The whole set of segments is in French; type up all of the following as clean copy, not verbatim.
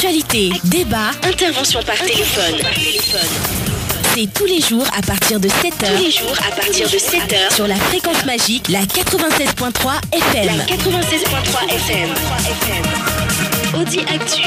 Actualité, débat, intervention par téléphone. C'est tous les jours à partir de 7h. Tous les jours à partir de 7h. Sur la fréquence magique, la 96.3 FM. La 96.3 FM. Audi Actu.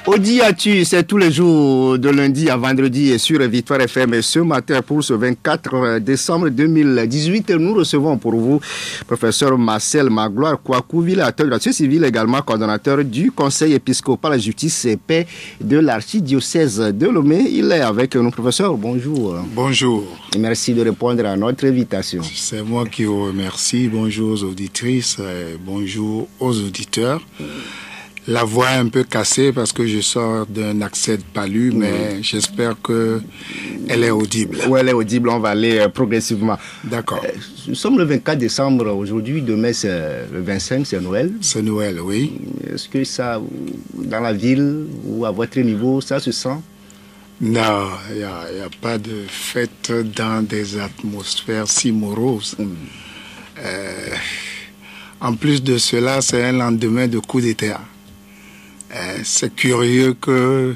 Audi Actu, c'est tous les jours de lundi à vendredi sur Victoire FM. Et ce matin, pour ce 24 décembre 2018, nous recevons pour vous professeur Marcel Magloire Kouakou, acteur de la société civile, également coordonnateur du Conseil épiscopal justice et paix de l'archidiocèse de Lomé. Il est avec nous. Professeur, bonjour. Bonjour. Et merci de répondre à notre invitation. C'est moi qui vous remercie. Bonjour aux auditrices, bonjour aux auditeurs. La voix est un peu cassée parce que je sors d'un accès de palu, mais j'espère qu'elle est audible. Oui, elle est audible, on va aller progressivement. D'accord. Nous sommes le 24 décembre aujourd'hui, demain c'est le 25, c'est Noël. C'est Noël, oui. Est-ce que ça, dans la ville ou à votre niveau, ça se sent? Non, il n'y a pas de fête dans des atmosphères si moroses. En plus de cela, c'est un lendemain de coup d'État. C'est curieux que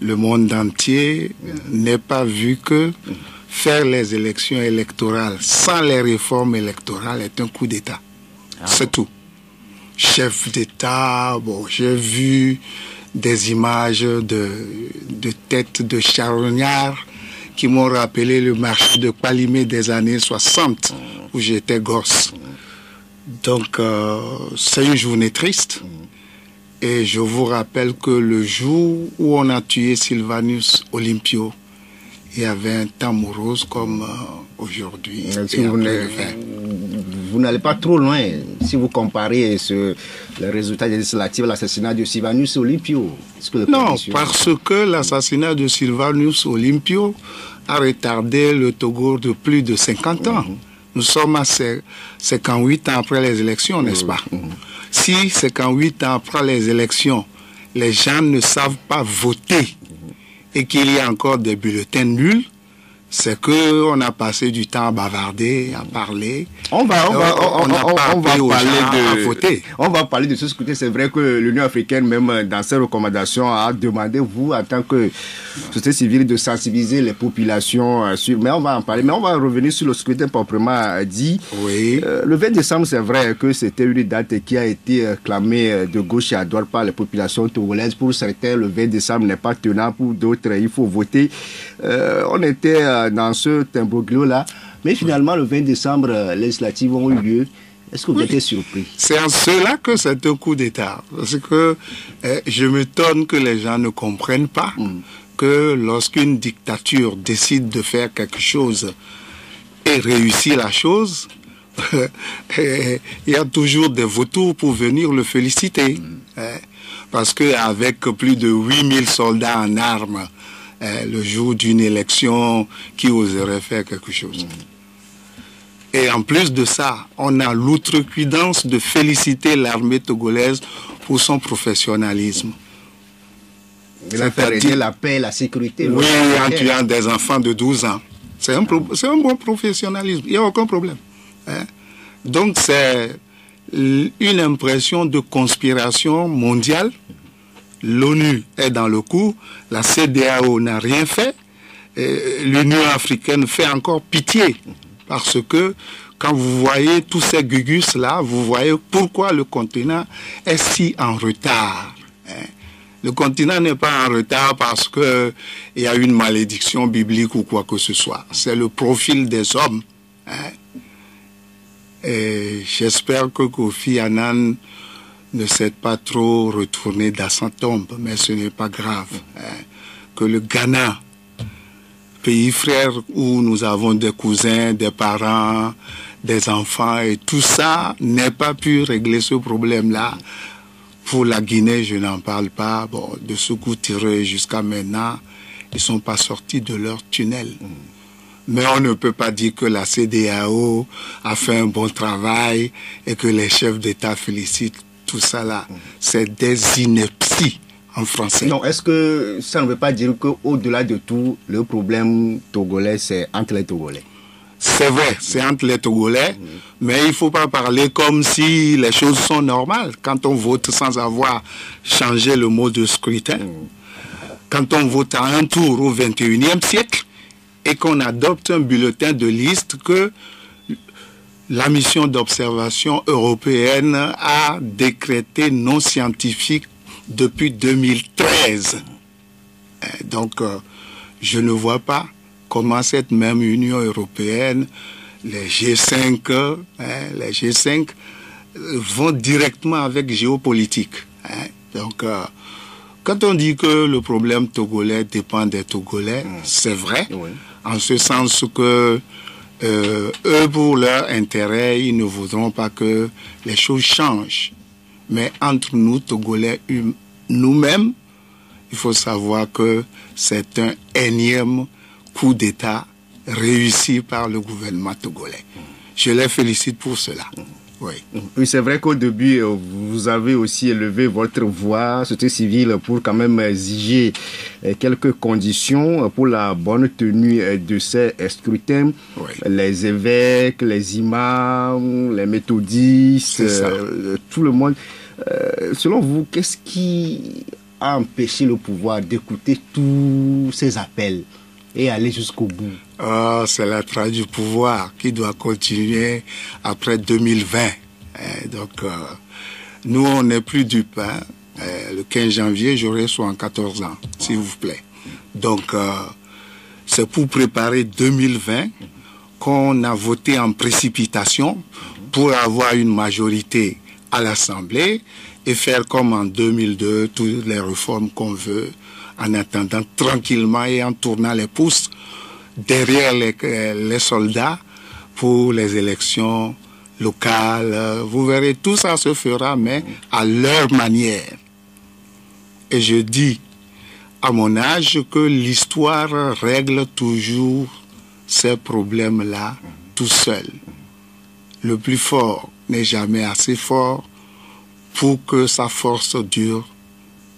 le monde entier n'ait pas vu que faire les élections électorales sans les réformes électorales est un coup d'État. C'est tout. Chef d'État, bon, j'ai vu des images de têtes de charognards qui m'ont rappelé le marché de Palimé des années 60 où j'étais gosse. Donc, c'est une journée triste. Et je vous rappelle que le jour où on a tué Sylvanus Olympio, il y avait un temps morose comme aujourd'hui. Vous n'allez pas trop loin si vous comparez le résultat législatif, l'assassinat de Sylvanus Olympio. Non, parce que l'assassinat de Sylvanus Olympio a retardé le Togo de plus de 50 ans. Nous sommes à 58 ans après les élections, n'est-ce pas? Si 58 ans après les élections, les gens ne savent pas voter et qu'il y a encore des bulletins nuls, c'est qu'on a passé du temps à bavarder, à parler. On va parler de ce scrutin. C'est vrai que l'Union africaine, même dans ses recommandations, a demandé, vous, en tant que société civile, de sensibiliser les populations sur... Mais on va en parler. Mais on va revenir sur le scrutin proprement dit. Oui. Le 20 décembre, c'est vrai que c'était une date qui a été clamée de gauche et à droite par les populations togolaises. Pour certains, le 20 décembre n'est pas tenant. Pour d'autres, il faut voter. On était dans ce imbroglio-là. Mais finalement, le 20 décembre, les législatives ont eu lieu. Est-ce que vous êtes surpris? C'est en cela que c'est un coup d'État. Parce que je m'étonne que les gens ne comprennent pas que lorsqu'une dictature décide de faire quelque chose et réussit la chose, il y a toujours des vautours pour venir le féliciter. Parce qu'avec plus de 8000 soldats en armes, le jour d'une élection, qui oserait faire quelque chose? Et en plus de ça, on a l'outrecuidance de féliciter l'armée togolaise pour son professionnalisme. Il a fait la paix et la sécurité. Oui, en tuant des enfants de 12 ans. C'est un bon professionnalisme, il n'y a aucun problème. Donc c'est une impression de conspiration mondiale. L'ONU est dans le coup, la CEDEAO n'a rien fait, l'Union africaine fait encore pitié, parce que quand vous voyez tous ces gugus-là, vous voyez pourquoi le continent est si en retard. Le continent n'est pas en retard parce qu'il y a une malédiction biblique ou quoi que ce soit. C'est le profil des hommes. Et j'espère que Kofi Annan ne s'est pas trop retourné dans sa tombe, mais ce n'est pas grave. Que le Ghana, pays frère où nous avons des cousins, des parents, des enfants, et tout ça n'ait pas pu régler ce problème-là. Pour la Guinée, je n'en parle pas. Bon, de Sékou-Touré jusqu'à maintenant, ils ne sont pas sortis de leur tunnel. Mais on ne peut pas dire que la CEDEAO a fait un bon travail et que les chefs d'État félicitent. Tout ça là, c'est des inepties en français. Non, est-ce que ça ne veut pas dire qu'au-delà de tout, le problème togolais, c'est entre les Togolais? c'est vrai, c'est entre les Togolais, mais il ne faut pas parler comme si les choses sont normales. Quand on vote sans avoir changé le mode de scrutin, quand on vote à un tour au XXIe siècle et qu'on adopte un bulletin de liste que la mission d'observation européenne a décrété non scientifique depuis 2013. Donc, je ne vois pas comment cette même Union européenne, les G5 vont directement avec géopolitique. Donc, quand on dit que le problème togolais dépend des Togolais, c'est vrai, en ce sens que eux, pour leur intérêt, ils ne voudront pas que les choses changent. Mais entre nous, Togolais, nous-mêmes, il faut savoir que c'est un énième coup d'État réussi par le gouvernement togolais. Je les félicite pour cela. Oui, c'est vrai qu'au début, vous avez aussi élevé votre voix, société civile, pour quand même exiger quelques conditions pour la bonne tenue de ces scrutins. Oui. Les évêques, les imams, les méthodistes, tout le monde. Selon vous, qu'est-ce qui a empêché le pouvoir d'écouter tous ces appels et aller jusqu'au bout? C'est la trace du pouvoir qui doit continuer après 2020. Donc, nous, on n'est plus dupes. Le 15 janvier, j'aurai 74 ans, s'il vous plaît. Donc, c'est pour préparer 2020 qu'on a voté en précipitation pour avoir une majorité à l'Assemblée et faire comme en 2002, toutes les réformes qu'on veut, en attendant tranquillement et en tournant les pouces derrière les soldats pour les élections locales. Vous verrez, tout ça se fera, mais à leur manière. Et je dis, à mon âge, que l'histoire règle toujours ces problèmes-là tout seul. Le plus fort n'est jamais assez fort pour que sa force dure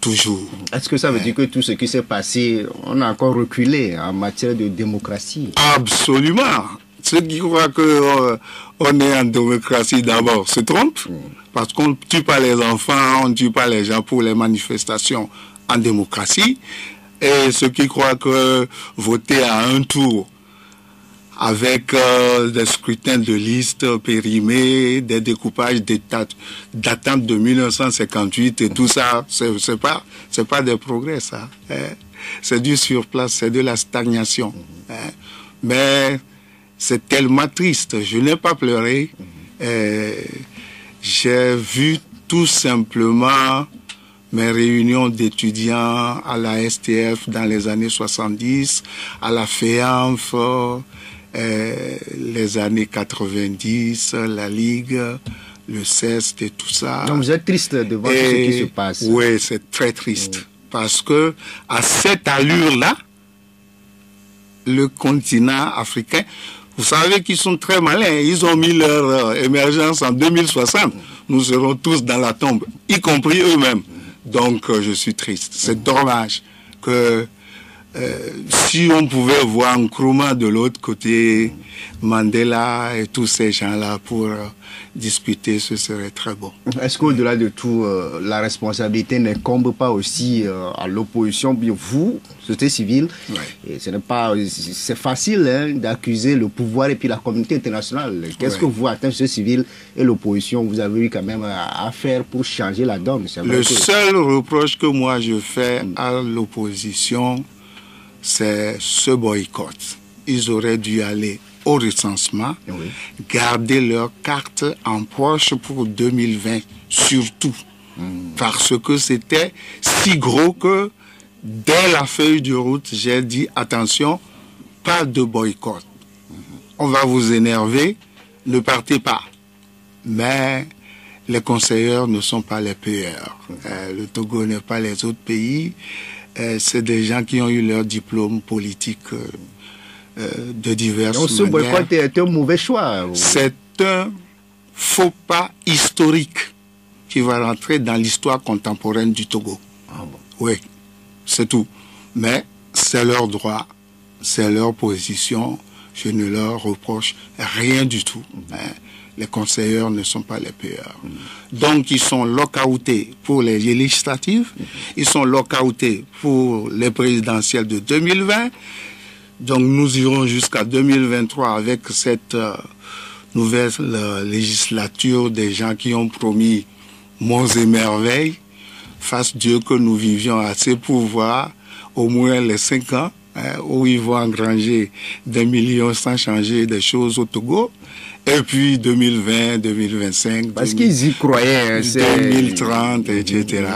toujours. Est-ce que ça veut dire que tout ce qui s'est passé, on a encore reculé en matière de démocratie? Absolument. Ceux qui croient qu'on est en démocratie d'abord se trompent, parce qu'on ne tue pas les enfants, on ne tue pas les gens pour les manifestations en démocratie. Et ceux qui croient que voter à un tour avec des scrutins de liste périmés, des découpages datant de 1958 et tout ça, c'est pas des progrès, ça. C'est du surplace, c'est de la stagnation. Mais c'est tellement triste. Je n'ai pas pleuré. J'ai vu tout simplement mes réunions d'étudiants à la STF dans les années 70, à la FEANF, les années 90, la Ligue, le CEST et tout ça. Donc vous êtes triste devant tout ce qui se passe. Oui, c'est très triste. Parce que à cette allure-là, le continent africain, vous savez qu'ils sont très malins. Ils ont mis leur émergence en 2060. Nous serons tous dans la tombe, y compris eux-mêmes. Donc je suis triste. C'est dommage que si on pouvait voir Nkrumah de l'autre côté, Mandela et tous ces gens-là pour discuter, ce serait très bon. Est-ce qu'au-delà de tout, la responsabilité n'incombe pas aussi à l'opposition, bien vous, société civile? Et ce n'est pas, c'est facile d'accuser le pouvoir et puis la communauté internationale. Qu'est-ce que vous, en tant que société civile et l'opposition, vous avez eu quand même à faire pour changer la donne? Le seul reproche que moi je fais à l'opposition, c'est ce boycott. Ils auraient dû aller au recensement, garder leur carte en poche pour 2020, surtout. Parce que c'était si gros que dès la feuille de route, j'ai dit attention, pas de boycott. On va vous énerver, ne partez pas. Mais les conseilleurs ne sont pas les payeurs. Le Togo n'est pas les autres pays. C'est des gens qui ont eu leur diplôme politique de diverses manières. Donc ce boycott est un mauvais choix. C'est un faux pas historique qui va rentrer dans l'histoire contemporaine du Togo. Oui, c'est tout. Mais c'est leur droit, c'est leur position. je ne leur reproche rien du tout. Hein. Les conseilleurs ne sont pas les payeurs. Donc, ils sont lockoutés pour les législatives, ils sont lockoutés pour les présidentielles de 2020. Donc, nous irons jusqu'à 2023 avec cette nouvelle législature des gens qui ont promis monts et merveilles. Fasse Dieu que nous vivions assez pour voir au moins les 5 ans où ils vont engranger des millions sans changer des choses au Togo. Et puis 2020, 2025, parce qu'ils y croyaient, 2030, etc.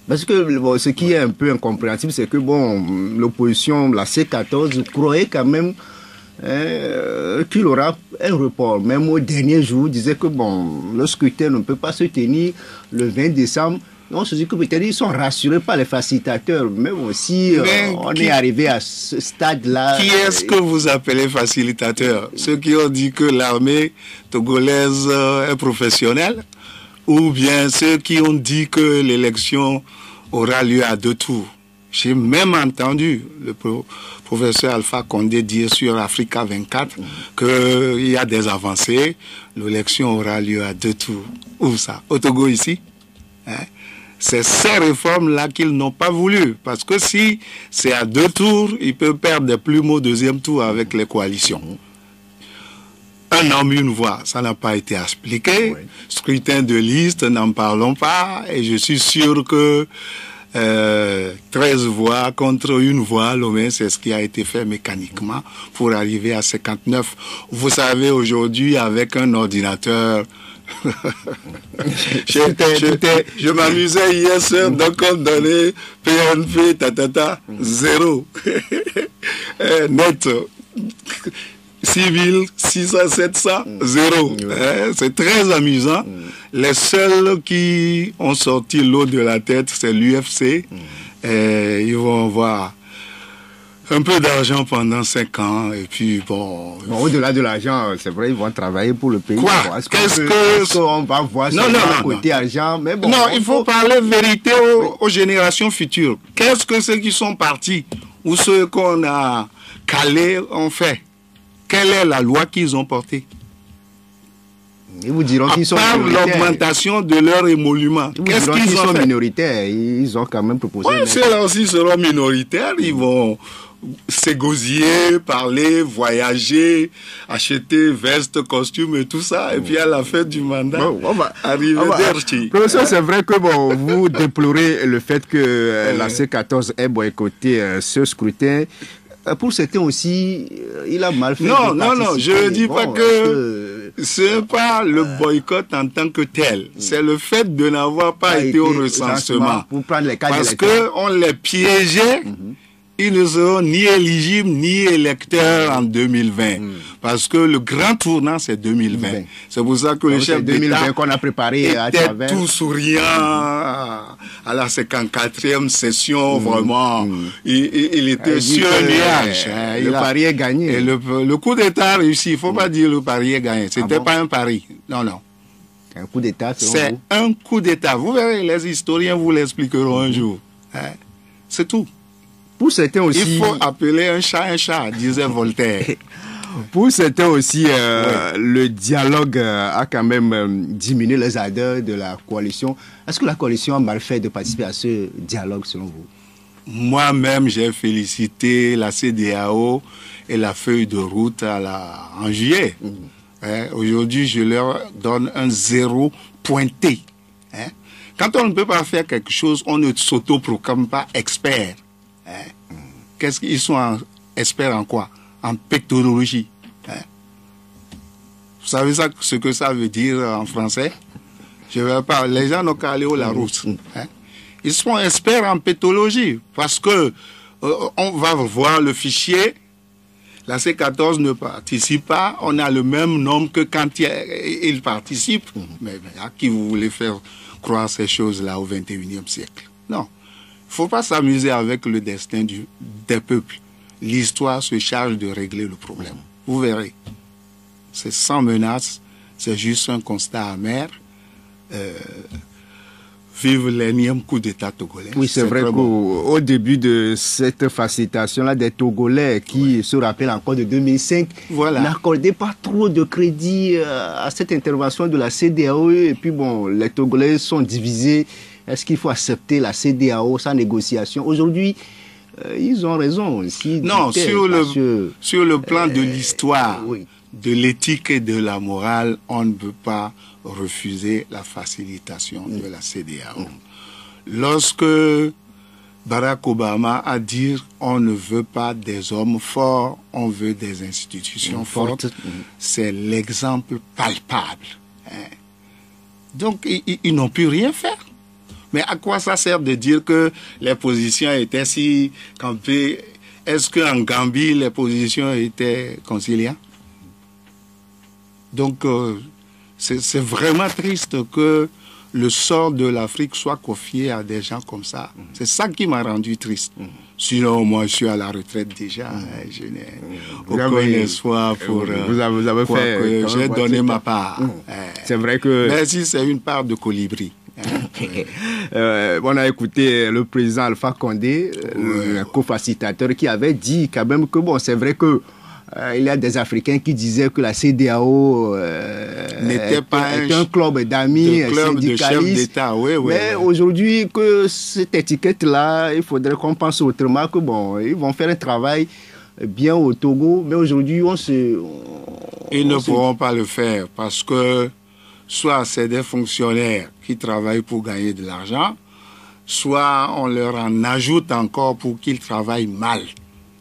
Parce que bon, ce qui est un peu incompréhensible, c'est que bon, l'opposition, la C14, croyait quand même qu'il aura un report. Même au dernier jour, disait que bon, le scrutin ne peut pas se tenir le 20 décembre. On se dit que peut-être ils sont rassurés par les facilitateurs. Mais bon, si on est arrivé à ce stade-là... Qui est-ce que vous appelez facilitateur? Ceux qui ont dit que l'armée togolaise est professionnelle? Ou bien ceux qui ont dit que l'élection aura lieu à 2 tours? J'ai même entendu le professeur Alpha Condé dire sur Africa 24 qu'il y a des avancées, l'élection aura lieu à 2 tours. Où ça? Au Togo ici? Hein? C'est ces réformes-là qu'ils n'ont pas voulu. Parce que si c'est à 2 tours, ils peuvent perdre des plumes au 2e tour avec les coalitions. Un homme, une voix, ça n'a pas été expliqué. Oui. Scrutin de liste, n'en parlons pas. Et je suis sûr que 13 voix contre 1 voix, c'est ce qui a été fait mécaniquement pour arriver à 59. Vous savez, aujourd'hui, avec un ordinateur... je m'amusais hier soir, donc on donnait PNP, 0. Net. Civil, 600, 700, 0. C'est très amusant. Les seuls qui ont sorti l'eau de la tête, c'est l'UFC. Ils vont avoir un peu d'argent pendant 5 ans, et puis bon... Au-delà de l'argent, c'est vrai, ils vont travailler pour le pays. Quoi? Qu'est-ce qu'on va voir sur le côté argent? Mais bon, non, il faut parler vérité aux générations futures. Qu'est-ce que ceux qui sont partis, ou ceux qu'on a calés ont fait? Quelle est la loi qu'ils ont portée? Ils vous diront qu'ils sont minoritaires. L'augmentation de leur émolument. Qu'est-ce qu'ils sont minoritaires? Ils ont quand même proposé... Oui, ceux-là aussi seront minoritaires. Ils vont s'égosiller, parler, voyager, acheter vestes, costumes et tout ça. Et puis à la fin du mandat, arriver derrière. Professeur, c'est vrai que bon, vous déplorez le fait que la C14 ait boycotté ce scrutin. Pour certains aussi, il a mal fait. Non, je ne dis pas que ce n'est pas le boycott en tant que tel. C'est le fait de n'avoir pas été au recensement. Pour prendre les cas parce qu'on les piégeait. Ils ne seront ni éligibles ni électeurs en 2020. Parce que le grand tournant, c'est 2020. C'est pour ça que le chef d'État qu'on a préparé était tout souriant à la 54e session. Vraiment, il était sur un nuage. Le pari est gagné. Et le coup d'État a réussi. Il ne faut pas dire le pari est gagné. Ce n'était pas un pari. Non. Un coup d'État, c'est un coup d'État. Vous verrez, les historiens vous l'expliqueront un jour. C'est tout. Pour certains aussi... Il faut appeler un chat, disait Voltaire. Pour certains aussi, le dialogue a quand même diminué les ardeurs de la coalition. Est-ce que la coalition a mal fait de participer à ce dialogue, selon vous? Moi-même, j'ai félicité la CEDEAO et la feuille de route en juillet. Aujourd'hui, je leur donne un 0 pointé. Quand on ne peut pas faire quelque chose, on ne s'autoproclame pas expert. Qu'est-ce qu'ils sont experts en quoi? En pétrologie. Vous savez ce que ça veut dire en français? Je vais pas. Les gens n'ont qu'à aller au Larousse. Ils sont experts en pétrologie parce que on va voir le fichier. La C14 ne participe pas. On a le même nombre que quand il participe. Mais à qui vous voulez faire croire ces choses-là au XXIe siècle? Non. Il ne faut pas s'amuser avec le destin des peuples. L'histoire se charge de régler le problème. Vous verrez. C'est sans menace. C'est juste un constat amer. vivre l'énième coup d'État togolais. Oui, c'est vrai qu'au début de cette facilitation-là, des Togolais qui se rappellent encore de 2005 n'accordaient pas trop de crédit à cette intervention de la CEDEAO. Et puis bon, les Togolais sont divisés. Est-ce qu'il faut accepter la CEDEAO sans négociation? Aujourd'hui, ils ont raison aussi. Non, sur le plan de l'histoire, de l'éthique et de la morale, on ne peut pas refuser la facilitation de la CEDEAO. Lorsque Barack Obama a dit on ne veut pas des hommes forts, on veut des institutions fortes, c'est l'exemple palpable. Donc ils n'ont pu rien faire. Mais à quoi ça sert de dire que les positions étaient si campées? Est-ce qu'en Gambie, les positions étaient conciliantes? Donc, c'est vraiment triste que le sort de l'Afrique soit confié à des gens comme ça. C'est ça qui m'a rendu triste. Sinon, moi, je suis à la retraite déjà. Je n'ai aucun espoir pour... Vous avez fait... J'ai donné ma part. C'est vrai que... Mais si c'est une part de colibri. On a écouté le président Alpha Condé, le co-facilitateur, qui avait dit quand même que bon, c'est vrai que il y a des Africains qui disaient que la CEDEAO n'était pas un club d'amis syndicalistes. Mais aujourd'hui, que cette étiquette-là, il faudrait qu'on pense autrement, que bon, ils vont faire un travail bien au Togo, mais aujourd'hui, ils ne pourront pas le faire parce que soit c'est des fonctionnaires qui travaillent pour gagner de l'argent, soit on leur en ajoute encore pour qu'ils travaillent mal.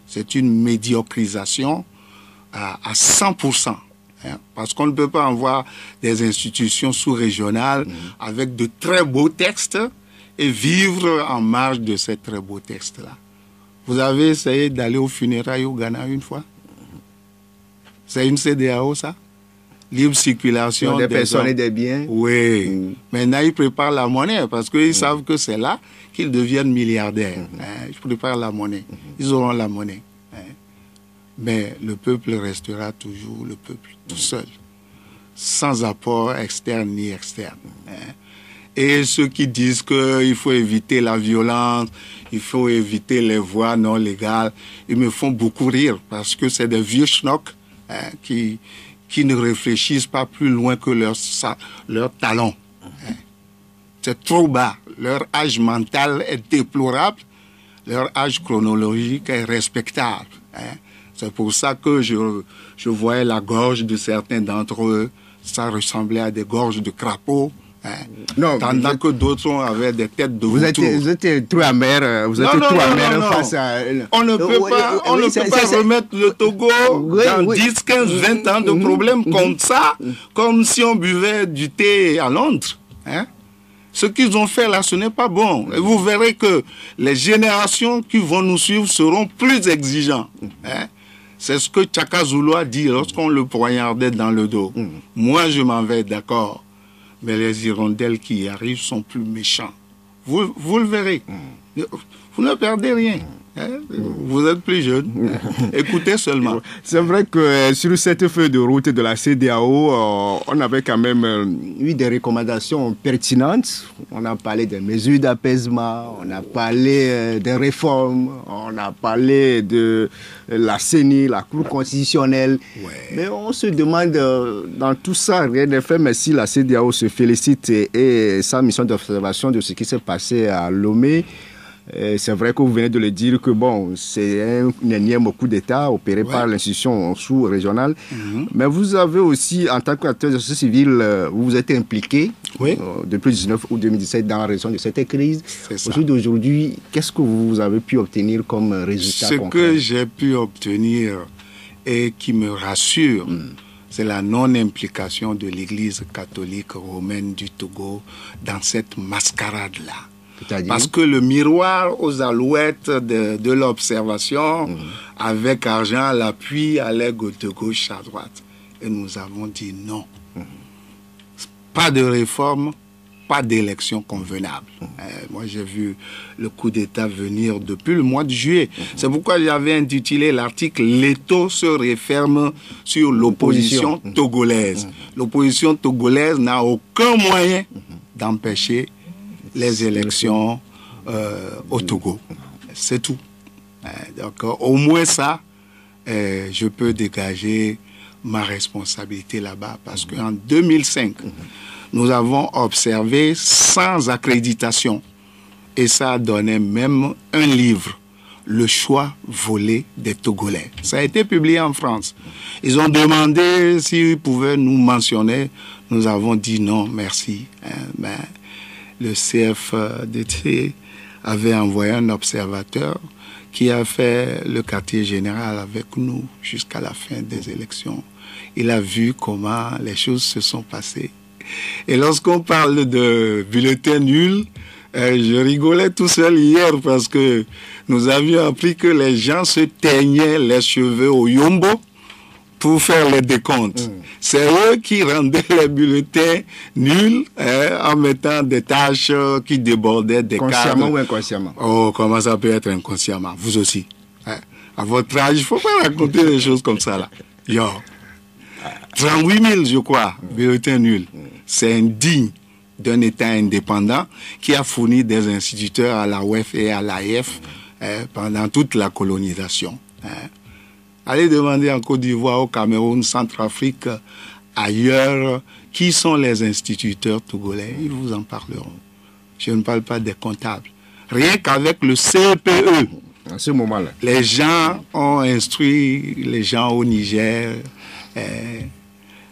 C'est une médiocrisation à 100%. Parce qu'on ne peut pas avoir des institutions sous-régionales avec de très beaux textes et vivre en marge de ces très beaux textes-là. Vous avez essayé d'aller aux funérailles au Ghana une fois? C'est une CEDEAO, ça? Libre circulation des personnes et des biens. Oui. Maintenant, ils préparent la monnaie parce qu'ils savent que c'est là qu'ils deviennent milliardaires. Ils préparent la monnaie. Ils auront la monnaie. Mais le peuple restera toujours le peuple, tout seul, sans apport externe ni externe. Et ceux qui disent qu'il faut éviter la violence, il faut éviter les voies non légales, ils me font beaucoup rire parce que c'est des vieux schnocks qui ne réfléchissent pas plus loin que leur talon. C'est trop bas. Leur âge mental est déplorable, leur âge chronologique est respectable. C'est pour ça que je voyais la gorge de certains d'entre eux, ça ressemblait à des gorges de crapauds. Non, tandis que d'autres avaient des têtes de vautours. Vous êtes trop amer, face à... On ne peut pas remettre le Togo dans 10, 15, 20 ans de problèmes comme ça, comme si on buvait du thé à Londres. Ce qu'ils ont fait là, ce n'est pas bon. Et vous verrez que les générations qui vont nous suivre seront plus exigeants. C'est ce que Tchaka Zulu a dit lorsqu'on le poignardait dans le dos. Moi, je m'en vais, d'accord. Mais les hirondelles qui y arrivent sont plus méchants. Vous le verrez. Vous ne perdez rien. Vous êtes plus jeune. Écoutez seulement. C'est vrai que sur cette feuille de route de la CEDEAO, on avait quand même eu des recommandations pertinentes. On a parlé des mesures d'apaisement, on a parlé des réformes, on a parlé de la CENI, la Cour constitutionnelle. Mais on se demande, dans tout ça, rien n'est fait, mais si la CEDEAO se félicite et sa mission d'observation de ce qui s'est passé à Lomé, c'est vrai que vous venez de le dire que bon, c'est un énième coup d'État opéré par l'institution sous-régionale. Mais vous avez aussi, en tant qu'acteur de la société civile, vous vous êtes impliqué depuis le 19 août 2017 dans la résolution de cette crise. Aujourd'hui, qu'est-ce que vous avez pu obtenir comme résultat concret? Ce que j'ai pu obtenir et qui me rassure, c'est la non-implication de l'Église catholique romaine du Togo dans cette mascarade-là. Parce que le miroir aux alouettes de l'observation, avec argent à l'appui, allait de gauche à droite. Et nous avons dit non. Pas de réforme, pas d'élection convenable. Moi, j'ai vu le coup d'État venir depuis le mois de juillet. C'est pourquoi j'avais intitulé l'article « L'État se referme sur l'opposition togolaise ». L'opposition togolaise n'a aucun moyen d'empêcher les élections au Togo. C'est tout. Donc, au moins ça, je peux dégager ma responsabilité là-bas. Parce qu'en 2005, nous avons observé sans accréditation. Et ça donnait même un livre, Le choix volé des Togolais. Ça a été publié en France. Ils ont demandé s'ils pouvaient nous mentionner. Nous avons dit non, merci. Mais le CFDT avait envoyé un observateur qui a fait le quartier général avec nous jusqu'à la fin des élections. Il a vu comment les choses se sont passées. Et lorsqu'on parle de bulletin nul, je rigolais tout seul hier parce que nous avions appris que les gens se teignaient les cheveux au yombo pour faire les décomptes. C'est eux qui rendaient les bulletins nuls en mettant des tâches qui débordaient des cadres. Consciemment ou inconsciemment? Oh, comment ça peut être inconsciemment? Vous aussi. À votre âge, il ne faut pas raconter des choses comme ça là. Yo. 38 000, je crois, bulletins nuls. C'est indigne d'un État indépendant qui a fourni des instituteurs à la UEF et à l'AIF pendant toute la colonisation. Allez demander en Côte d'Ivoire, au Cameroun, Centrafrique, ailleurs, qui sont les instituteurs togolais. Ils vous en parleront. Je ne parle pas des comptables. Rien qu'avec le CPE, à ce moment-là, les gens ont instruit les gens au Niger,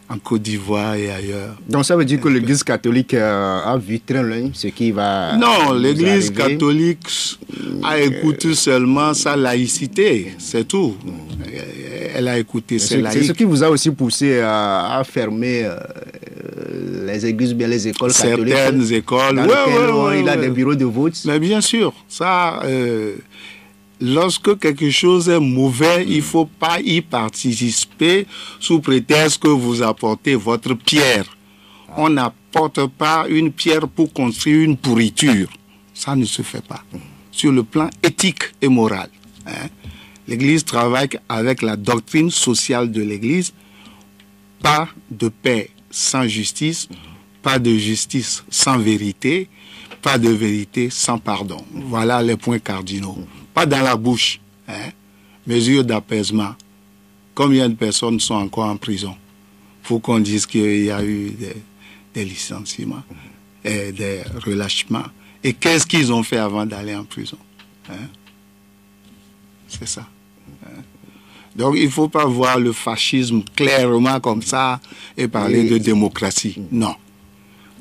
en Côte d'Ivoire et ailleurs. Donc ça veut dire que l'Église catholique a vu très loin ce qui va... Non, l'Église catholique a écouté seulement sa laïcité, c'est tout. Elle a écouté ses laïcs. C'est ce qui vous a aussi poussé à fermer les églises, bien les écoles catholiques. Certaines écoles, oui. Il a des bureaux de vote. Mais bien sûr, ça... lorsque quelque chose est mauvais, il ne faut pas y participer sous prétexte que vous apportez votre pierre. On n'apporte pas une pierre pour construire une pourriture. Ça ne se fait pas. Sur le plan éthique et moral. L'Église travaille avec la doctrine sociale de l'Église. Pas de paix sans justice, pas de justice sans vérité, pas de vérité sans pardon. Voilà les points cardinaux. Pas dans la bouche. Mesure d'apaisement. Combien de personnes sont encore en prison? Faut qu'on dise qu'il y a eu des licenciements et des relâchements. Et qu'est-ce qu'ils ont fait avant d'aller en prison? C'est ça. Donc il ne faut pas voir le fascisme clairement comme ça et parler de démocratie. Non.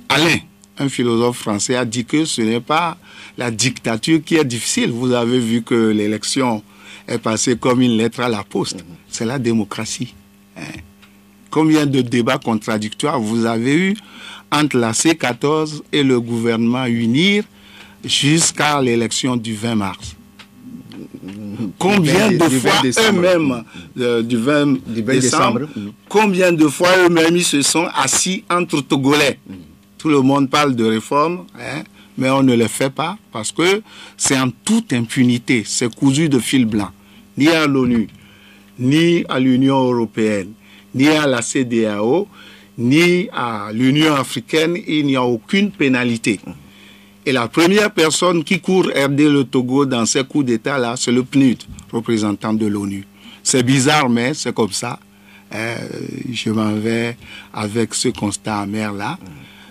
Alain, un philosophe français, a dit que ce n'est pas la dictature qui est difficile. Vous avez vu que l'élection est passée comme une lettre à la poste. C'est la démocratie. Combien de débats contradictoires vous avez eu entre la C14 et le gouvernement UNIR jusqu'à l'élection du 20 mars? Combien de fois eux-mêmes, du 20 décembre, combien de fois eux-mêmes ils se sont assis entre Togolais? Tout le monde parle de réforme, mais on ne le fait pas parce que c'est en toute impunité, c'est cousu de fil blanc. Ni à l'ONU, ni à l'Union européenne, ni à la CEDEAO, ni à l'Union africaine, il n'y a aucune pénalité. Et la première personne qui court aider le Togo dans ces coups d'État-là, c'est le PNUD, représentant de l'ONU. C'est bizarre, mais c'est comme ça. Je m'en vais avec ce constat amer-là.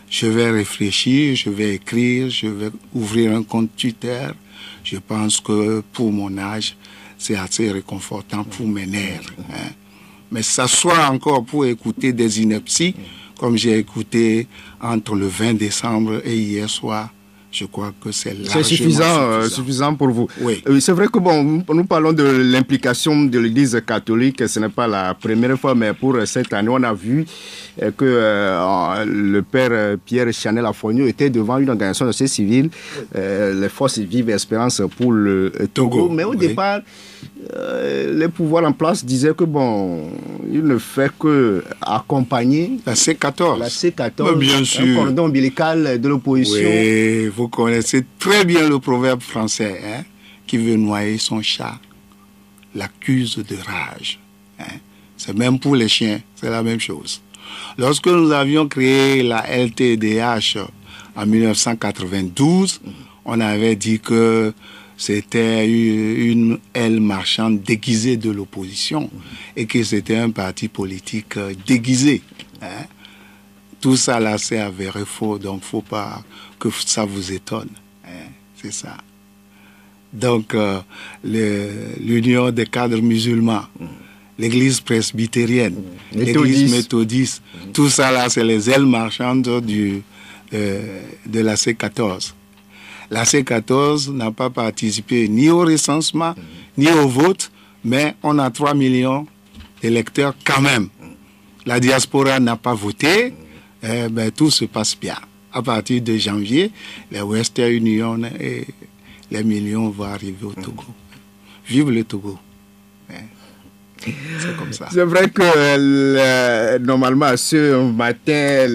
Je vais réfléchir, je vais écrire, je vais ouvrir un compte Twitter. Je pense que pour mon âge, c'est assez réconfortant pour mes nerfs. Mais s'asseoir encore pour écouter des inepties, comme j'ai écouté entre le 20 décembre et hier soir, je crois que c'est largement suffisant pour vous. Oui. C'est vrai que bon, nous parlons de l'implication de l'Église catholique. Ce n'est pas la première fois, mais pour cette année, on a vu que le père Pierre Chanel Afonio était devant une organisation de société civile, les Forces Vives Espérance pour le Togo. Mais au départ, les pouvoirs en place disaient que bon, il ne fait que accompagner la C14. La C14, bien sûr. Un cordon ombilical de l'opposition. Oui, vous connaissez très bien le proverbe français, qui veut noyer son chat, l'accuse de rage. C'est même pour les chiens, c'est la même chose. Lorsque nous avions créé la LTDH en 1992, on avait dit que c'était une aile marchande déguisée de l'opposition et que c'était un parti politique déguisé. Hein. Tout ça là, c'est avéré faux, donc faut pas que ça vous étonne. Hein. C'est ça. Donc, l'Union des cadres musulmans, l'Église presbytérienne, l'Église méthodiste, tout ça là, c'est les ailes marchandes de la C14. La C14 n'a pas participé ni au recensement, ni au vote, mais on a 3 millions d'électeurs quand même. La diaspora n'a pas voté, tout se passe bien. À partir de janvier, les Western Union et les millions vont arriver au Togo. Vive le Togo. C'est comme ça. C'est vrai que normalement, ce matin,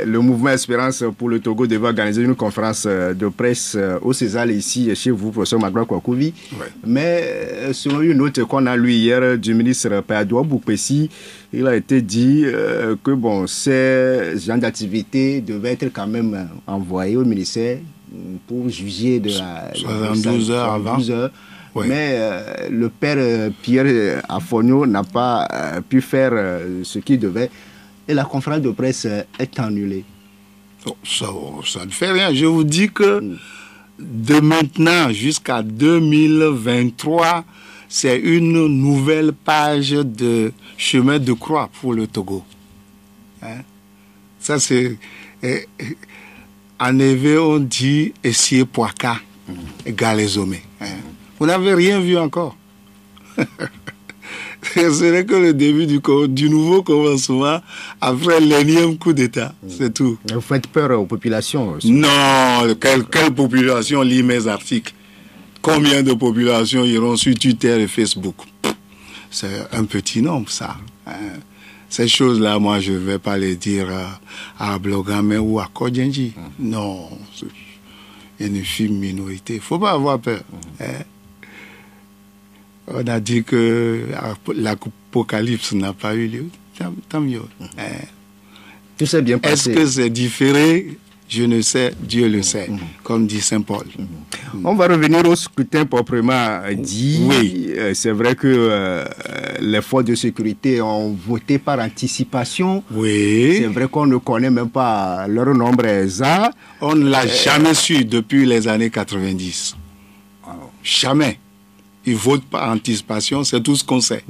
le mouvement Espérance pour le Togo devait organiser une conférence de presse au César, ici, chez vous, professeur Magloire Kwakovi. Ouais. Mais selon une note qu'on a lue hier du ministre Payadoua Boukpessi, il a été dit que bon, ces genres d'activités devaient être quand même envoyés au ministère pour juger de la... 72 heures avant. 12 heures. Oui. Mais le père Pierre Afonio n'a pas pu faire ce qu'il devait et la conférence de presse est annulée. Oh, ça ne fait rien. Je vous dis que de maintenant jusqu'à 2023, c'est une nouvelle page de chemin de croix pour le Togo. Hein? Ça, c'est... En éveil, on dit « Essier Poaka égale les hommes ». Vous n'avez rien vu encore. Ce n'est que le début du nouveau commencement après l'énième coup d'État. C'est tout. Vous faites peur aux populations aussi. Non, quelle population lit mes articles? Combien de populations iront sur Twitter et Facebook? C'est un petit nombre, ça. Ces choses-là, moi, je ne vais pas les dire à Blogame ou à Kodjenji. Non, c'est une fine minorité. Il ne faut pas avoir peur. On a dit que l'apocalypse n'a pas eu lieu. Tant mieux. Tout s'est bien passé. Est-ce que c'est différé? Je ne sais, Dieu le sait, comme dit Saint Paul. On va revenir au scrutin proprement dit. Oui. C'est vrai que les forces de sécurité ont voté par anticipation. Oui. C'est vrai qu'on ne connaît même pas leur nombre exact. On ne l'a jamais su depuis les années 90. Jamais. Ils votent par anticipation, c'est tout ce qu'on sait.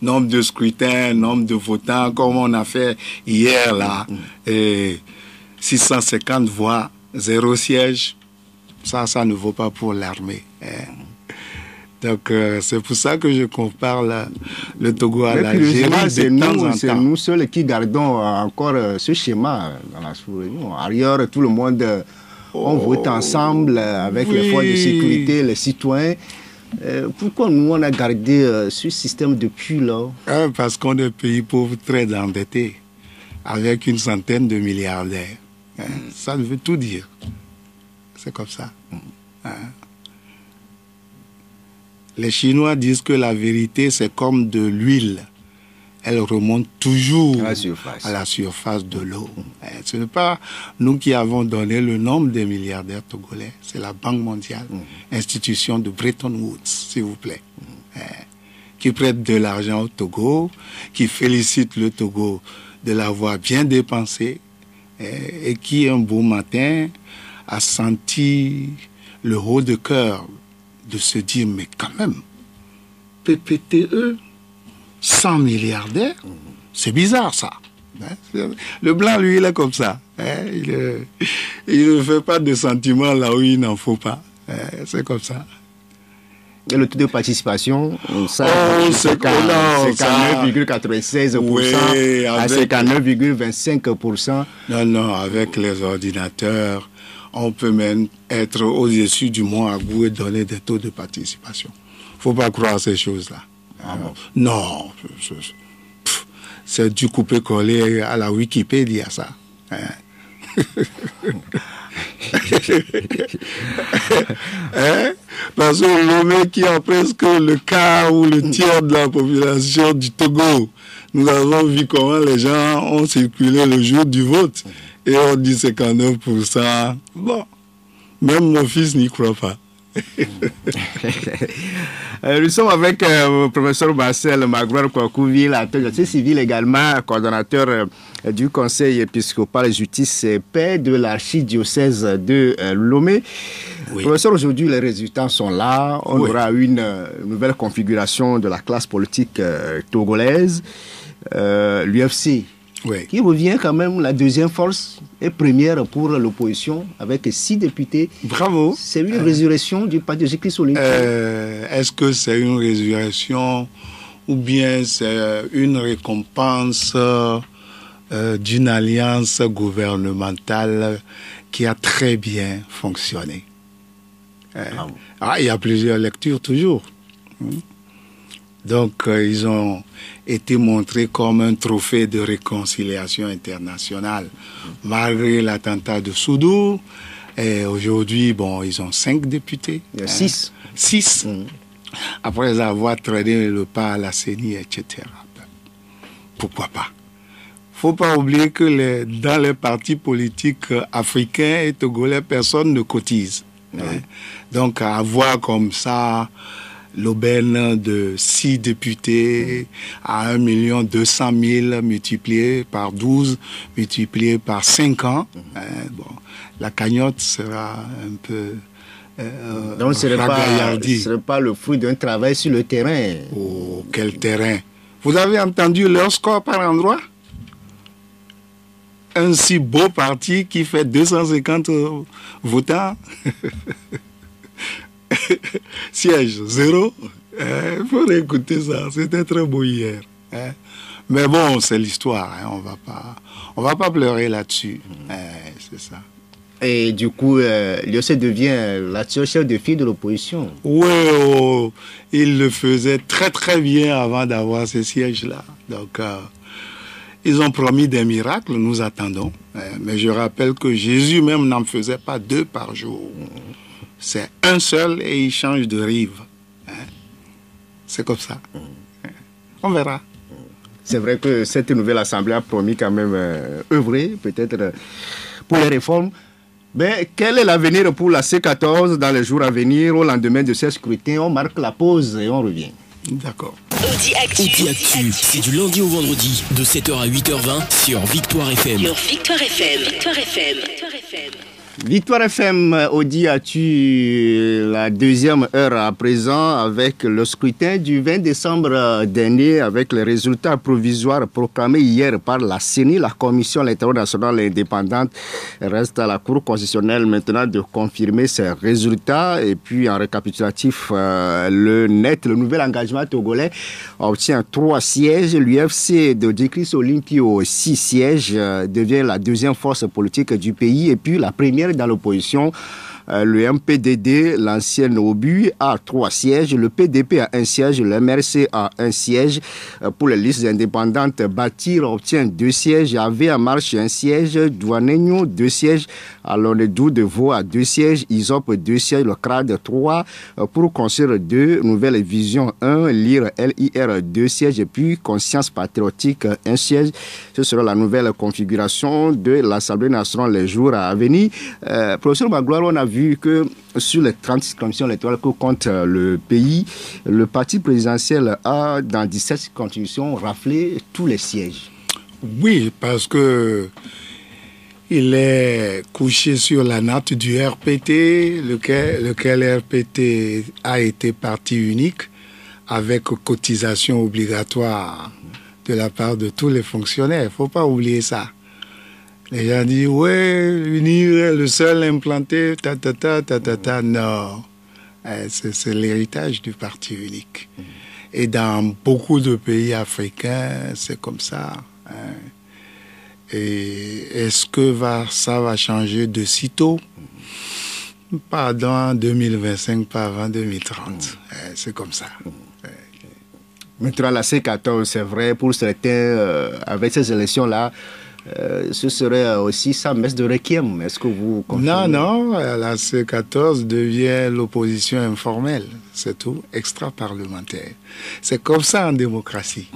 Nombre de scrutins, nombre de votants, comme on a fait hier là. 650 voix, 0 siège, ça ne vaut pas pour l'armée. Donc, c'est pour ça que je compare le Togo à l'Algérie. C'est nous seuls qui gardons encore ce schéma dans la sous-région. Ailleurs, tout le monde, on vote ensemble avec les forces de sécurité, les citoyens. Pourquoi nous, on a gardé ce système depuis là? Parce qu'on est un pays pauvre, très endetté, avec une centaine de milliardaires. Ça veut tout dire. C'est comme ça. Les Chinois disent que la vérité, c'est comme de l'huile. Elle remonte toujours à la surface de l'eau. Ce n'est pas nous qui avons donné le nombre des milliardaires togolais. C'est la Banque mondiale, institution de Bretton Woods, s'il vous plaît, qui prête de l'argent au Togo, qui félicite le Togo de l'avoir bien dépensé, et qui, un beau matin, a senti le haut de cœur de se dire, mais quand même, PPTE, 100 milliardaires, c'est bizarre ça. Le blanc, lui, il est comme ça. Il ne fait pas de sentiments là où il n'en faut pas. C'est comme ça. Et le taux de participation, ça, c'est qu'à 9,96%, oui, à 59,25%. Non, avec les ordinateurs, on peut même être au-dessus du mont Agou et donner des taux de participation. Il ne faut pas croire ces choses-là. Non, c'est du coupé-collé à la Wikipédia, ça. Parce que le mec qui a presque le quart ou le tiers de la population du Togo, nous avons vu comment les gens ont circulé le jour du vote. Et on dit 59%. Bon, même mon fils n'y croit pas. Nous sommes avec le professeur Marcel Magloire Kwakou, acteur de société civile également, coordonnateur du Conseil épiscopal de justice et paix de l'archidiocèse de Lomé. Oui. Professeur, aujourd'hui les résultats sont là. On aura une nouvelle configuration de la classe politique togolaise. L'UFC, qui revient quand même la deuxième force et première pour l'opposition avec 6 députés. Bravo. C'est une résurrection du parti de Jésus-Christ Olympique. Est-ce que c'est une résurrection ou bien c'est une récompense d'une alliance gouvernementale qui a très bien fonctionné? Il y a plusieurs lectures toujours. Donc, ils ont été montrés comme un trophée de réconciliation internationale, malgré l'attentat de Soudour. Et aujourd'hui, bon, ils ont 5 députés. Il y a 6. 6. Après avoir traîné le pas à la CENI, etc. Pourquoi pas? Faut pas oublier que dans les partis politiques africains et togolais, personne ne cotise. Donc, avoir comme ça l'aubaine de 6 députés à 1 200 000 multiplié par 12, multiplié par 5 ans, la cagnotte sera un peu donc ce ne serait pas le fruit d'un travail sur le terrain. Oh, quel terrain! Vous avez entendu leur score par endroit? Un si beau parti qui fait 250 votants. Siège 0. Il faut réécouter ça. C'était très beau hier. Mais bon, c'est l'histoire. On va pas pleurer là-dessus. C'est ça. Et du coup, l'UFC devient l'acteur chef de file de l'opposition. Oui, il le faisait très très bien avant d'avoir ces sièges-là. Donc, ils ont promis des miracles, nous attendons. Mais je rappelle que Jésus même n'en faisait pas 2 par jour. C'est un seul et il change de rive. C'est comme ça. On verra. C'est vrai que cette nouvelle assemblée a promis quand même œuvrer, peut-être, pour les réformes. Mais quel est l'avenir pour la C14 dans les jours à venir? Au lendemain de ces scrutins, on marque la pause et on revient. D'accord. Audi Actu, c'est du lundi au vendredi, de 7h à 8h20 sur Victoire FM. Victoire FM, Audi Actu, la deuxième heure à présent avec le scrutin du 20 décembre dernier avec les résultats provisoires proclamés hier par la CENI, la Commission internationale indépendante. Reste à la Cour constitutionnelle maintenant de confirmer ces résultats. Et puis en récapitulatif, le nouvel engagement togolais obtient 3 sièges. L'UFC de Jésus-Christ Olympique 6 sièges devient la deuxième force politique du pays et puis la première dans l'opposition. Le MPDD, l'ancienne OBU, a 3 sièges. Le PDP a 1 siège. Le MRC a 1 siège. Pour les listes indépendantes, Bâtir obtient 2 sièges. AV en marche 1 siège. Douanegno 2 sièges. Alonedou de Vaux a 2 sièges. ISOP 2 sièges. Le CRAD 3. Pour construire 2. Nouvelle Vision 1. LIR 2 sièges. Et puis Conscience Patriotique 1 siège. Ce sera la nouvelle configuration de l'Assemblée nationale les jours à venir. Professeur Magloire, on a vu que sur les 36 commissions électorales que compte le pays, le parti présidentiel a, dans 17 constitutions, raflé tous les sièges. Oui, parce que il est couché sur la natte du RPT, lequel RPT a été parti unique, avec cotisation obligatoire de la part de tous les fonctionnaires. Il ne faut pas oublier ça. Les gens disent, ouais, l'UNIR est le seul implanté, Non, c'est l'héritage du parti unique. Et dans beaucoup de pays africains, c'est comme ça. Et est-ce que ça va changer de sitôt? Pas dans 2025, pas avant 2030. C'est comme ça. Maintenant, la C14, c'est vrai, pour certains, avec ces élections-là, ce serait aussi sa messe de requiem. Est-ce que vous confirmez? Non, la C14 devient l'opposition informelle, c'est tout, extra-parlementaire. C'est comme ça en démocratie.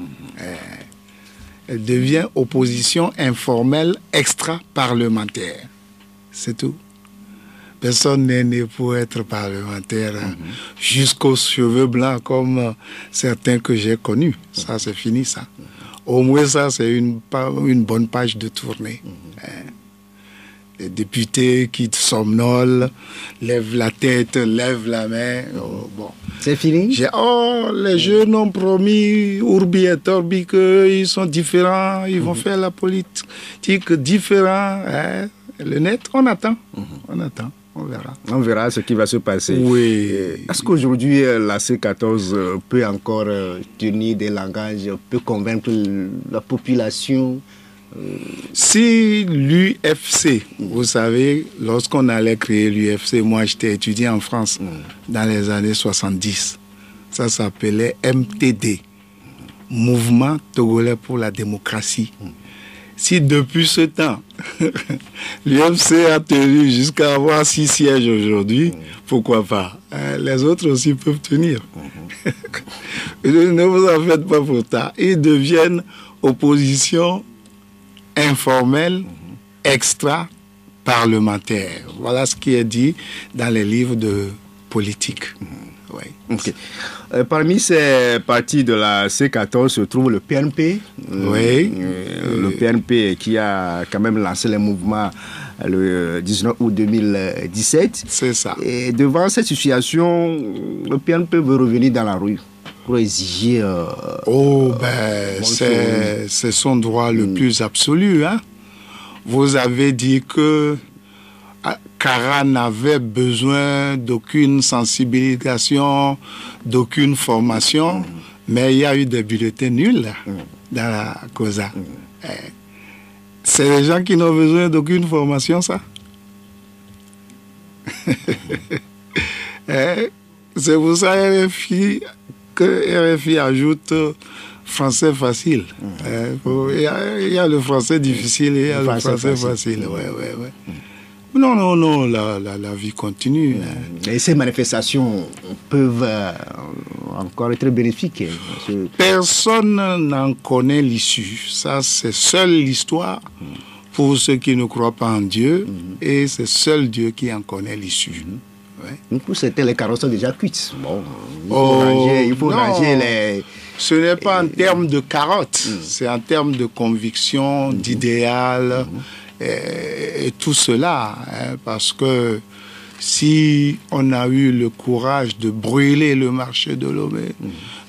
elle devient opposition informelle extra-parlementaire. C'est tout. Personne n'est né pour être parlementaire jusqu'aux cheveux blancs comme certains que j'ai connus. Ça, c'est fini, ça. Au moins, ça, c'est une bonne page de tournée. Les députés qui somnolent, lèvent la tête, lèvent la main. Oh, bon. C'est fini? Les jeunes ont promis, Urbi et Torbi, qu'ils sont différents, ils vont faire la politique différente. Le net, on attend. On attend. On verra. On verra ce qui va se passer. Oui. Est-ce qu'aujourd'hui, la C14 peut encore tenir des langages, peut convaincre la population? Si l'UFC, vous savez, lorsqu'on allait créer l'UFC, moi j'étais étudiant en France dans les années 70. Ça s'appelait MTD, Mouvement Togolais pour la démocratie. Si depuis ce temps, l'UFC a tenu jusqu'à avoir 6 sièges aujourd'hui, pourquoi pas? Les autres aussi peuvent tenir. Ne vous en faites pas pour ça. Ils deviennent opposition informelle, extra-parlementaire. Voilà ce qui est dit dans les livres de politique. Oui. Okay. Parmi ces partis de la C14 se trouve le PNP. Oui. Le PNP qui a quand même lancé les mouvements le 19 août 2017. C'est ça. Et devant cette situation, le PNP veut revenir dans la rue pour exiger... c'est son droit le plus absolu. Hein? Vous avez dit que Kara n'avait besoin d'aucune sensibilisation, d'aucune formation, mais il y a eu des bulletins nuls dans la COSA. C'est les gens qui n'ont besoin d'aucune formation, ça. C'est pour ça que RFI ajoute français facile. Il y a le français difficile et il y a le français facile. Ouais. Non, la vie continue. Et ces manifestations peuvent encore être bénéfiques. Personne n'en connaît l'issue. Ça, c'est seule l'histoire pour ceux qui ne croient pas en Dieu. Et c'est seul Dieu qui en connaît l'issue. Du coup, c'était les carottes sont déjà cuites. Bon, il faut ranger les... Ce n'est pas en termes de carottes, c'est en termes de conviction, d'idéal et tout cela. Parce que si on a eu le courage de brûler le marché de Lomé,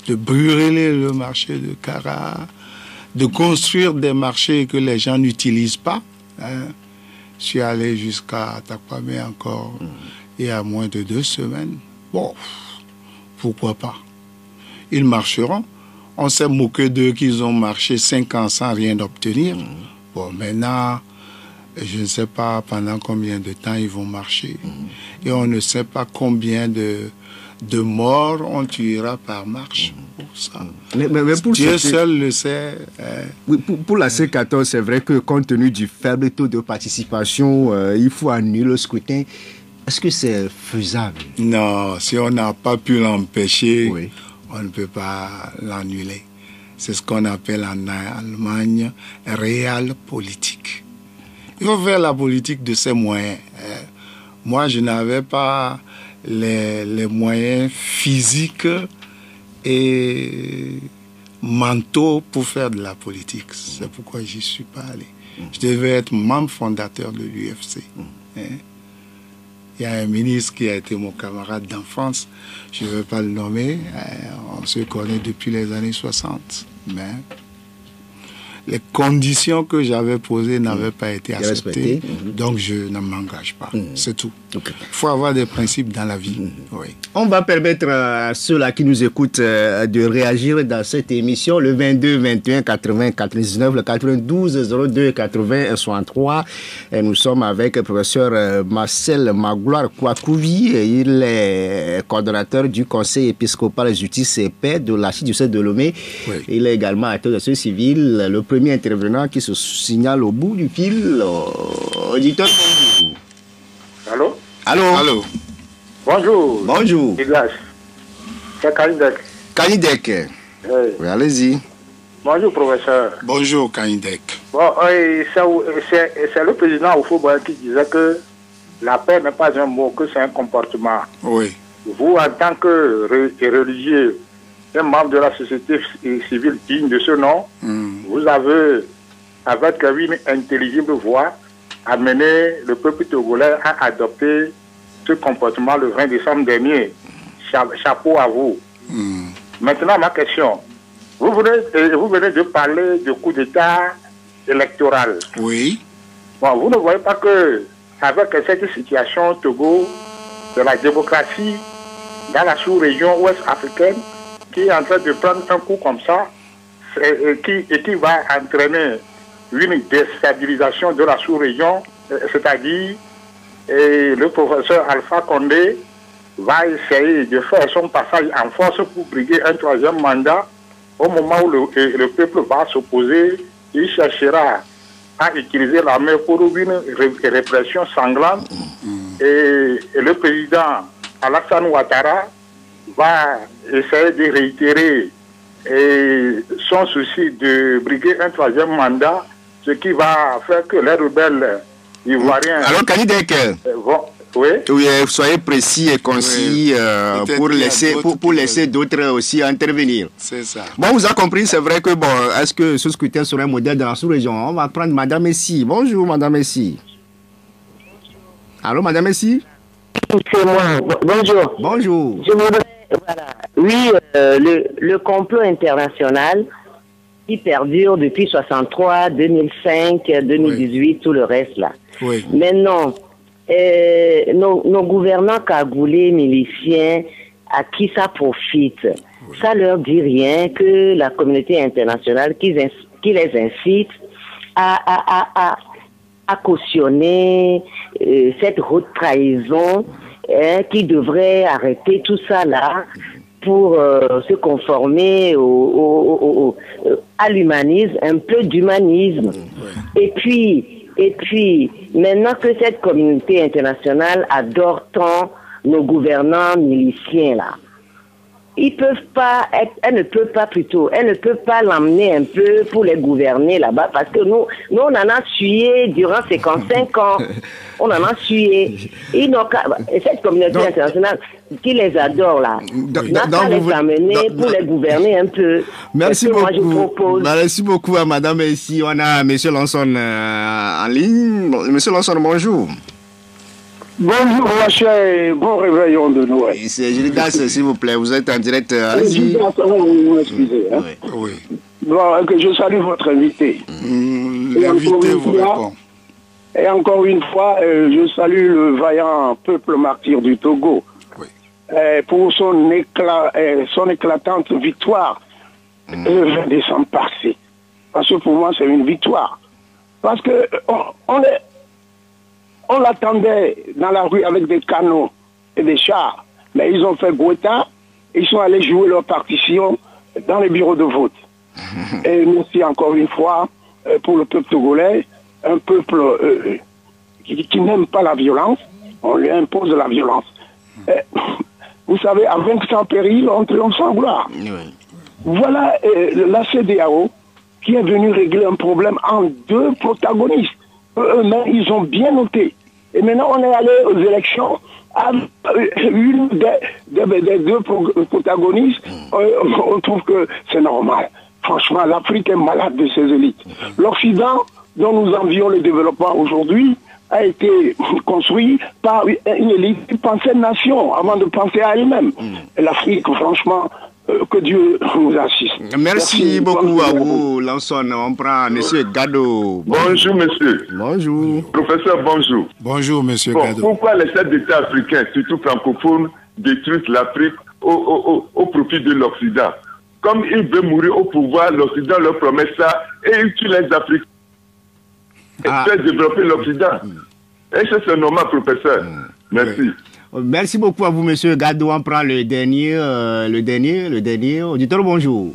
de brûler le marché de Kara, de construire des marchés que les gens n'utilisent pas, je suis allé jusqu'à Takwame encore il y a moins de 2 semaines. Bon, pourquoi pas? Ils marcheront. On s'est moqué d'eux qu'ils ont marché 5 ans sans rien obtenir. Bon, maintenant, je ne sais pas pendant combien de temps ils vont marcher. Et on ne sait pas combien de morts on tuera par marche. Pour ça. Mais pour Dieu seul le sait. Oui, pour la C14, c'est vrai que compte tenu du faible taux de participation, il faut annuler le scrutin. Est-ce que c'est faisable? Non, si on n'a pas pu l'empêcher, on ne peut pas l'annuler. C'est ce qu'on appelle en Allemagne réel politique. Il faut faire la politique de ses moyens. Moi, je n'avais pas les moyens physiques et mentaux pour faire de la politique. C'est pourquoi j'y suis pas allé. Je devais être membre fondateur de l'UFC. Il y a un ministre qui a été mon camarade d'enfance, je ne vais pas le nommer, on se connaît depuis les années 60, mais les conditions que j'avais posées n'avaient pas été acceptées, donc je ne m'engage pas, c'est tout. Il faut avoir des principes dans la vie. Oui. On va permettre à ceux-là qui nous écoutent de réagir dans cette émission, le 22 21 80 99, le 92 02 80 63. Et nous sommes avec le professeur Marcel Magloire Kouakouvi. Il est coordonnateur du Conseil épiscopal justice et paix de l'archidiocèse de Lomé. Oui. Il est également acteur de société civile, le premier intervenant qui se signale au bout du fil. Auditeur, bonjour. Allô? Allô? Bonjour. Bonjour. C'est Kanidek. Kanidek. Oui, allez-y. Bonjour, professeur. Bonjour, Kanidek. Bon, c'est le président Oufo-Boye qui disait que la paix n'est pas un mot, que c'est un comportement. Oui. Vous, en tant que religieux, un membre de la société civile digne de ce nom, vous avez, avec une intelligible voix, amené le peuple togolais à adopter ce comportement le 20 décembre dernier. Chapeau à vous. Maintenant, ma question. Vous venez de parler du coup d'État électoral. Oui. Bon, vous ne voyez pas que, avec cette situation au Togo, de la démocratie dans la sous-région ouest africaine, qui est en train de prendre un coup comme ça, et qui va entraîner une déstabilisation de la sous-région, c'est-à-dire le professeur Alpha Condé va essayer de faire son passage en force pour briguer un troisième mandat. Au moment où le peuple va s'opposer, il cherchera à utiliser l'armée pour une répression sanglante. Et le président Alassane Ouattara va essayer de réitérer son souci de briguer un troisième mandat, ce qui va faire que les rebelles ivoiriens... Alors, Kanidek, oui, soyez précis et concis pour laisser d'autres aussi intervenir. C'est ça. Bon, vous avez compris, c'est vrai que, bon, est-ce que ce scrutin serait un modèle dans la sous-région? On va prendre Madame Messi. Bonjour, Madame Messi. Allô, Madame Messi? C'est moi. Bonjour. Bonjour. Je voudrais, voilà. Oui, le complot international qui perdure depuis 63, 2005, 2018, oui. Tout le reste là. Oui. Maintenant, nos gouvernants cagoulés, miliciens, à qui ça profite? Oui. Ça leur dit rien que la communauté internationale qui les incite à cautionner cette haute trahison qui devrait arrêter tout ça là pour se conformer à l'humanisme, un peu d'humanisme. Oui. Et puis, maintenant que cette communauté internationale adore tant nos gouvernants miliciens là, elle ne peut pas l'emmener un peu pour les gouverner là-bas, parce que nous on en a sué durant 55 ans. On en a sué. Et cette communauté internationale qui les adore là, n'a qu'à les amener pour les gouverner un peu. Merci beaucoup. Merci beaucoup à Madame. Ici, on a Monsieur Lanson en ligne. Monsieur Lanson, bonjour. Bonjour, ma chère, bon réveillon de Noël. C'est Gildas, s'il vous plaît, vous êtes en direct. Allez-y. Excusez. Hein? Oui. Bon, que je salue votre invité. L'invité vous répond. Et encore une fois, je salue le vaillant peuple martyr du Togo. Oui. Pour son éclatante victoire le 20 décembre passé. Parce que pour moi, c'est une victoire. Parce que on l'attendait dans la rue avec des canons et des chars, mais ils ont fait Gouetta, ils sont allés jouer leur partition dans les bureaux de vote. Et merci encore une fois pour le peuple togolais, un peuple qui n'aime pas la violence, on lui impose la violence. Vous savez, à 20 périls, on triomphe sans gloire. Voilà la CEDEAO qui est venue régler un problème en deux protagonistes. Eux-mêmes, ils ont bien noté. Et maintenant, on est allé aux élections avec une des deux protagonistes. On trouve que c'est normal. Franchement, l'Afrique est malade de ses élites. L'Occident, dont nous envions le développement aujourd'hui, a été construit par une élite qui pensait nation avant de penser à elle-même. Et l'Afrique, franchement, que Dieu nous assiste. Merci beaucoup à vous, Lanson. On prend M. Gado. Bonjour, monsieur. Bonjour. Professeur, bonjour. Bonjour, M. Gado. Pourquoi les chefs d'État africains, surtout francophones, détruisent l'Afrique au profit de l'Occident? Comme ils veulent mourir au pouvoir, l'Occident leur promet ça et ils tuent les Africains. Ils veulent développer l'Occident. Est-ce que c'est normal, professeur? Merci. Merci beaucoup à vous, monsieur Gado. On prend le dernier auditeur. Bonjour.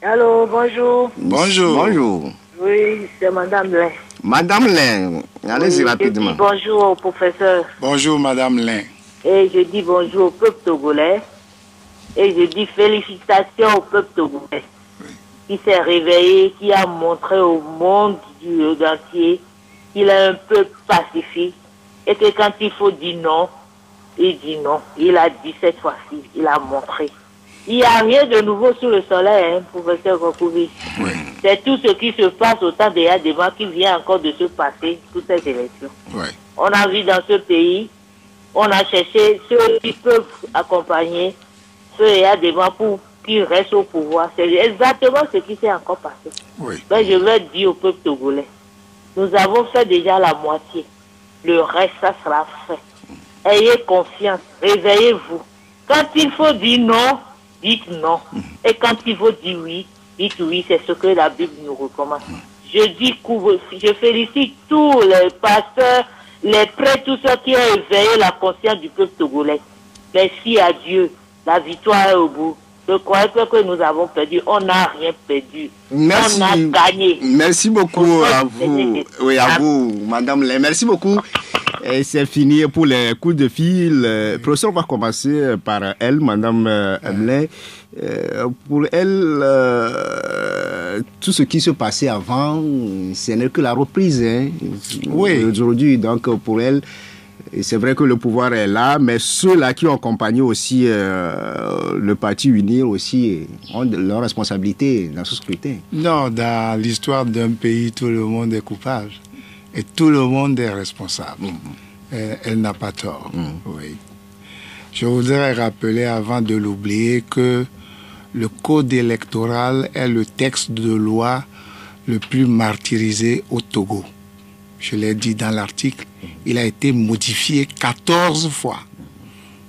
Allô, bonjour. Bonjour. Oui, c'est Madame Lin. Madame Lin, allez-y rapidement. Je dis bonjour au professeur. Bonjour, Madame Lin. Et je dis bonjour au peuple togolais. Et je dis félicitations au peuple togolais. qui s'est réveillé, qui a montré au monde entier qu'il est un peuple pacifique et que quand il faut dire non, il dit non. Il a dit cette fois-ci, il a montré. Il n'y a rien de nouveau sous le soleil, hein, professeur Kokovi. Oui. C'est tout ce qui se passe au temps des Yadema qui vient encore de se passer, toutes ces élections. Oui. On a vu dans ce pays, on a cherché ceux qui peuvent accompagner ceux Yadema pour qu'ils restent au pouvoir. C'est exactement ce qui s'est encore passé. Oui. Mais je vais dire au peuple togolais, nous avons fait déjà la moitié. Le reste, ça sera fait. Ayez confiance, réveillez-vous. Quand il faut dire non, dites non. Et quand il faut dire oui, dites oui. C'est ce que la Bible nous recommande. Je félicite tous les pasteurs, les prêtres, tous ceux qui ont éveillé la conscience du peuple togolais. Merci à Dieu. La victoire est au bout. Je crois que nous avons perdu. On n'a rien perdu. Merci. On a gagné. Merci beaucoup à vous. Oui, à vous, Madame Lé. Merci beaucoup. Et c'est fini pour les coups de fil. Le professeur va commencer par elle, Madame Lé. Pour elle, tout ce qui se passait avant, ce n'est que la reprise. Hein. Oui. Aujourd'hui, donc pour elle, et c'est vrai que le pouvoir est là, mais ceux-là qui ont accompagné aussi le parti Unir aussi ont leur responsabilité dans ce scrutin. Non, dans l'histoire d'un pays, tout le monde est coupable et tout le monde est responsable. Elle n'a pas tort. Oui. Je voudrais rappeler, avant de l'oublier, que le code électoral est le texte de loi le plus martyrisé au Togo. Je l'ai dit dans l'article, il a été modifié 14 fois.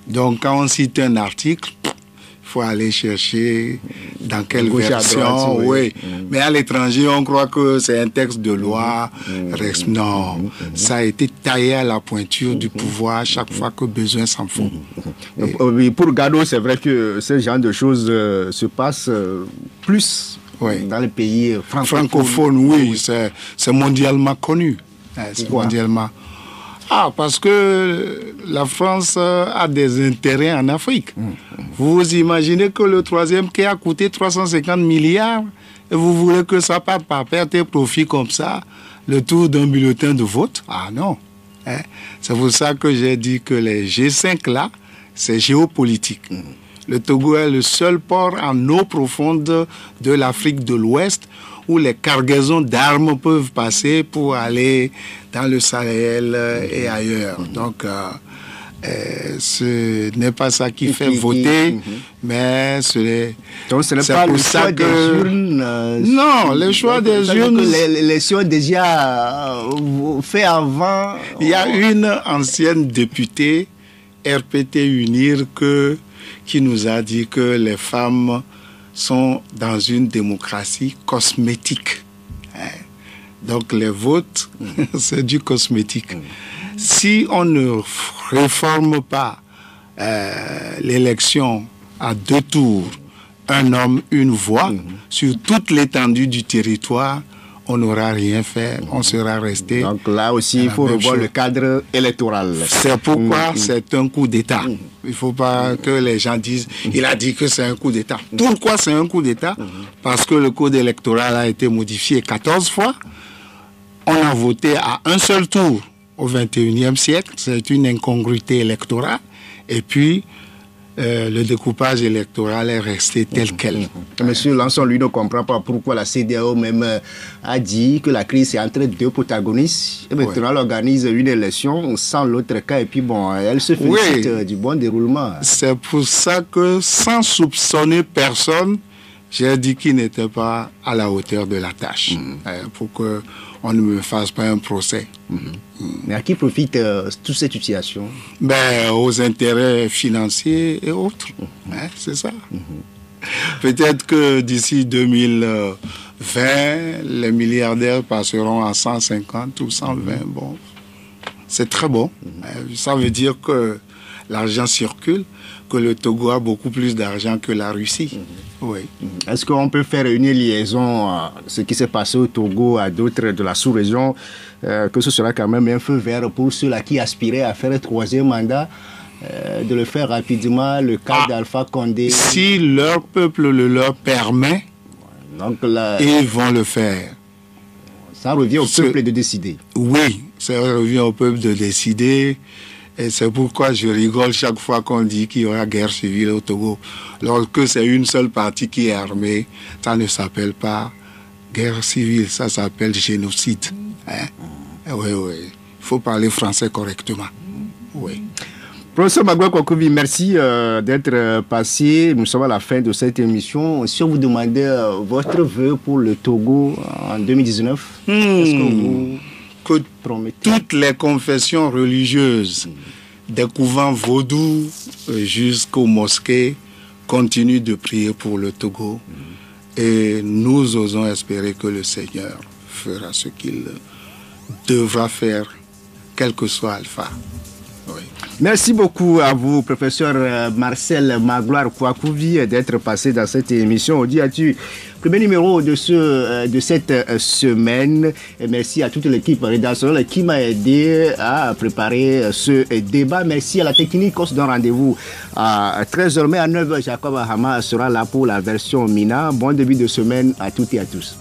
Donc, quand on cite un article, il faut aller chercher dans quelle version. Droite, oui. Mais à l'étranger, on croit que c'est un texte de loi. Non, ça a été taillé à la pointure du pouvoir chaque fois que besoin s'en faut. Pour Gado, c'est vrai que ce genre de choses se passe plus dans les pays francophones. Oui, c'est mondialement connu. C'est mondialement. Parce que la France a des intérêts en Afrique. Vous imaginez que le troisième qui a coûté 350 milliards, et vous voulez que ça parte par perte et profit comme ça, le tour d'un bulletin de vote? Ah non. C'est pour ça que j'ai dit que les G5 là, c'est géopolitique. Le Togo est le seul port en eau profonde de l'Afrique de l'Ouest où les cargaisons d'armes peuvent passer pour aller dans le Sahel et ailleurs. Donc, ce n'est pas ça qui fait voter, mais ce n'est pas le choix des urnes. Non, le choix des urnes. L'élection déjà fait avant. Il y a une ancienne députée RPT Unir qui nous a dit que les femmes sont dans une démocratie cosmétique. Donc les votes, c'est du cosmétique. Si on ne réforme pas l'élection à 2 tours, un homme, une voix, sur toute l'étendue du territoire, on n'aura rien fait, on sera resté. Donc là aussi, il faut revoir le cadre électoral. C'est pourquoi c'est un coup d'État. Il ne faut pas que les gens disent, il a dit que c'est un coup d'État. Pourquoi c'est un coup d'État? Parce que le code électoral a été modifié 14 fois. On a voté à un seul tour au XXIe siècle. C'est une incongruité électorale. Et puis, le découpage électoral est resté tel quel. Monsieur Lançon, lui, ne comprend pas pourquoi la CEDEAO même a dit que la crise est entre 2 protagonistes. Et maintenant, elle organise une élection sans l'autre cas. Et puis, bon, elle se félicite du bon déroulement. C'est pour ça que, sans soupçonner personne, j'ai dit qu'il n'était pas à la hauteur de la tâche. Pour qu'on ne me fasse pas un procès. Mais à qui profite toute cette situation? Aux intérêts financiers et autres. C'est ça. Peut-être que d'ici 2020, les milliardaires passeront à 150 ou 120. Bon, c'est très bon. Ça veut dire que l'argent circule, que le Togo a beaucoup plus d'argent que la Russie. Oui. Est-ce qu'on peut faire une liaison à ce qui s'est passé au Togo, à d'autres de la sous-région, que ce sera quand même un feu vert pour ceux-là qui aspiraient à faire un 3e mandat, de le faire rapidement, le cas d'Alpha Condé? Si leur peuple le leur permet, Donc là, ils vont le faire. Ça revient au peuple de décider. Oui, ça revient au peuple de décider. Et c'est pourquoi je rigole chaque fois qu'on dit qu'il y aura guerre civile au Togo. Lorsque c'est une seule partie qui est armée, ça ne s'appelle pas guerre civile, ça s'appelle génocide. Hein? Oui, oui. Il faut parler français correctement. Oui. Professeur Magloire Kwakovi, merci d'être passé. Nous sommes à la fin de cette émission. Si on vous demandait votre vœu pour le Togo en 2019, est-ce que vous promettez? Toutes les confessions religieuses, des couvents vaudous jusqu'aux mosquées, continuent de prier pour le Togo. Et nous osons espérer que le Seigneur fera ce qu'il devra faire, quel que soit Alpha. Oui. Merci beaucoup à vous, professeur Marcel Magloire Kwakovi, d'être passé dans cette émission. On dit à-tu premier numéro de cette semaine. Et merci à toute l'équipe rédactionnelle qui m'a aidé à préparer ce débat. Merci à la technique. On se donne rendez-vous à 13h, mais à 9h, Jacob Hama sera là pour la version Mina. Bon début de semaine à toutes et à tous.